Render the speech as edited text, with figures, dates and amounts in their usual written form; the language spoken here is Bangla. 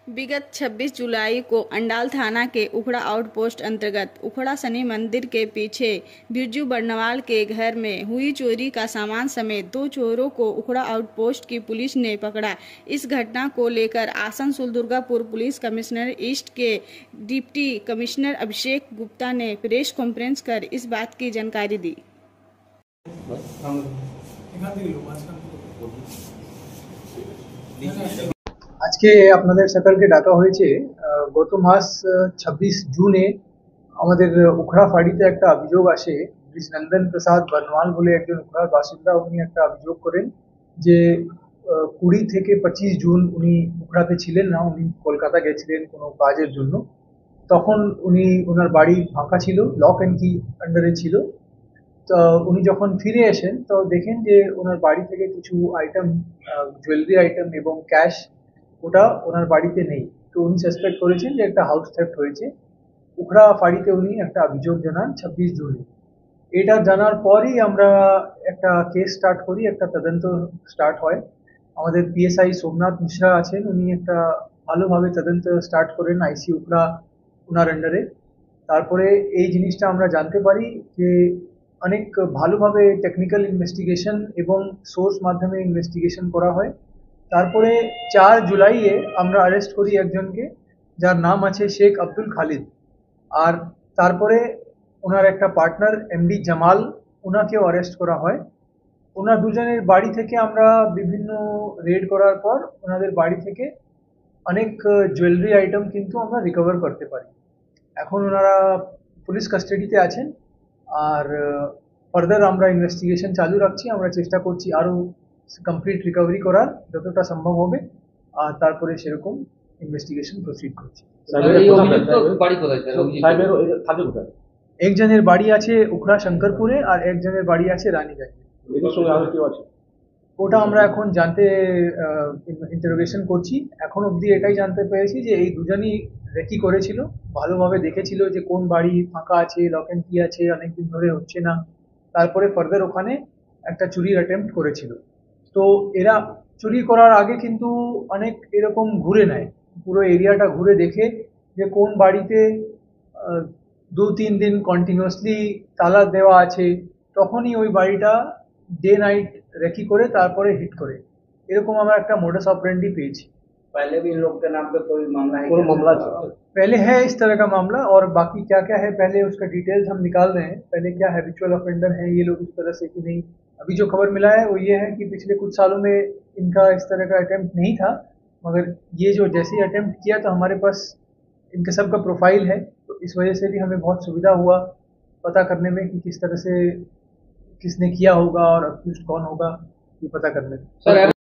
विगत 26 जुलाई को अंडाल थाना के उखड़ा आउटपोस्ट अंतर्गत उखड़ा शनि मंदिर के पीछे बिरजू बर्नवाल के घर में हुई चोरी का सामान समेत 2 चोरों को उखड़ा आउटपोस्ट की पुलिस ने पकड़ा। इस घटना को लेकर Asansol Durgapur police commissioner east के डिप्टी कमिश्नर अभिषेक गुप्ता ने प्रेस कॉन्फ्रेंस कर इस बात की जानकारी दी। আজকে আপনাদের সকলকে ডাকা হয়েছে। গত মাস 26 জুনে আমাদের উখড়া ফাঁড়িতে একটা অভিযোগ আসে। নন্দন প্রসাদ বর্নওয়াল বলে একজন উখড়ার বাসিন্দা, উনি একটা অভিযোগ করেন যে 20 থেকে 25 জুন উনি উখড়াতে ছিলেন না, উনি কলকাতা গেছিলেন কোনো কাজের জন্য। তখন ওনার বাড়ি ফাঁকা ছিল, লক অ্যান্ড কি আন্ডারে ছিল। তো উনি যখন ফিরে আসেন তো দেখেন যে ওনার বাড়ি থেকে কিছু আইটেম, জুয়েলারি আইটেম এবং ক্যাশ, ওটা ওনার বাড়িতে নেই। তো উনি সাসপেক্ট করেছেন যে একটা হাউস থেফট হয়েছে। উখড়া ফাঁড়িতে উনি একটা অভিযোগ জানান 26 জুনে। এটা জানার পরই আমরা একটা কেস স্টার্ট করি, একটা তদন্ত স্টার্ট হয়। আমাদের পিএসআই সোমনাথ মিশ্রা আছেন, উনি একটা ভালোভাবে তদন্ত স্টার্ট করেন আইসি উখড়া ওনার আন্ডারে। তারপরে এই জিনিসটা আমরা জানতে পারি যে অনেক ভালোভাবে টেকনিক্যাল ইনভেস্টিগেশন এবং সোর্স মাধ্যমে ইনভেস্টিগেশন করা হয়। তারপরে 4 জুলাইয়ে আমরা অ্যারেস্ট করি একজনকে, যার নাম আছে শেখ আব্দুল খালিদ। আর তারপরে ওনার একটা পার্টনার এমডি জামাল, ওনাকেও অ্যারেস্ট করা হয়। ওনার দুজনের বাড়ি থেকে আমরা বিভিন্ন রেড করার পর ওনাদের বাড়ি থেকে অনেক জুয়েলারি আইটেম কিন্তু আমরা রিকভার করতে পারি। এখন ওনারা পুলিশ কাস্টাডিতে আছেন। আর ফার্দার আমরা ইনভেস্টিগেশন চালু রাখছি। আমরা চেষ্টা করছি আরও কমপ্লিট রিকভারি করার যতটা সম্ভব হবে, আর তারপরে সেরকম ইনভেস্টিগেশন প্রসিড করছি। একজনের বাড়ি আছে উখড়া শঙ্করপুরে আর একজনের বাড়ি আছে রানীগঞ্জে। ওটা আমরা এখন জানতে ইন্টারোগেশন করছি। এখন অবধি এটাই জানতে পেরেছি যে এই দুজনই রেকি করেছিল, ভালোভাবে দেখেছিল যে কোন বাড়ি ফাঁকা আছে, লক অ্যান্ড কি আছে, অনেকদিন ধরে হচ্ছে না। তারপরে ফার্দার ওখানে একটা চুরির অ্যাটেম্প্ট করেছিল। তো এরা চুরি করার আগে কিন্তু অনেক এরকম ঘুরে নেয়, পুরো এরিয়াটা ঘুরে দেখে যে কোন বাড়িতে 2-3 দিন কন্টিনিউয়াসলি তালা দেওয়া আছে, তখনই ওই বাড়িটা ডে নাইট রেকি করে তারপরে हिट করে। এরকম আমরা একটা मोडस ऑपरेंडी पेज पहले भी इन लोग के नाम पे कोई मामला है? कोई मामला पहले है इस तरह का मामला, और बाकी क्या क्या है पहले उसका डिटेल्स हम निकाल रहे हैं। पहले क्या हैबिचुअल ऑफेंडर है ये लोग इस तरह से कि नहीं। अभी जो खबर मिला है वो ये है कि पिछले कुछ सालों में इनका इस तरह का अटेम्प्ट नहीं था, मगर ये जो जैसे ही अटेम्प्ट किया तो हमारे पास इनके सबका प्रोफाइल है। तो इस वजह से भी हमें बहुत सुविधा हुआ पता करने में कि किस तरह से किसने किया होगा और अक्यूज्ड कौन होगा, ये पता करने में।